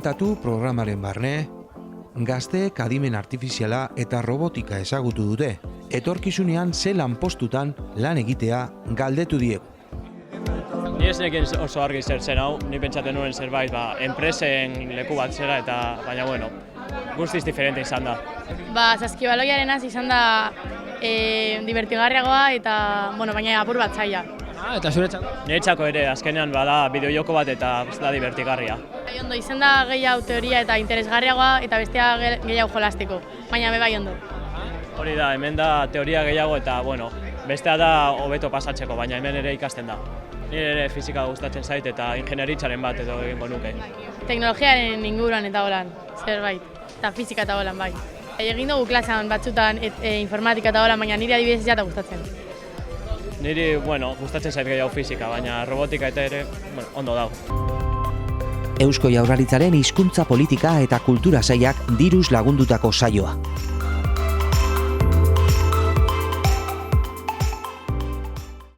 Komentatu programaren barne, gazteek adimen artifiziala eta robotika ezagutu dute. Etorkizunean ze lanpostutan lan egitea galdetu diegu. Ni ez nekin oso argi zer hau, ni pentsatzen nuen zerbait, enpresen leku bat zera eta, baina bueno, guztiz diferente izan da. Saskibaloiarenaz izan da divertigarriagoa eta, baina apur bat zaila. Eta zuretzako? Niretzako ere, azkenean bada bideojoko bat eta da divertigarria. Ondo, izan da gehiago teoria eta interesgarriagoa eta bestea gehiago jolastiko, baina bai ondo. Hori da, hemen da teoria gehiago eta, bestea da hobeto pasatzeko, baina hemen ere ikasten da. Nire ere fizika gustatzen zait eta ingenieritzaren bat edo egingo nuke. Teknologiaren inguruan eta holan, zerbait, eta fizika eta holan bai. Egin dugu klasean batzutan informatika eta holan, baina nire adibidez ez gustatzen. Niri, gustatzen zait gehiago fizika, baina robotika eta ere, ondo dago. Eusko Jaurlaritzaren hizkuntza politika eta kultura sailak diruz lagundutako saioa.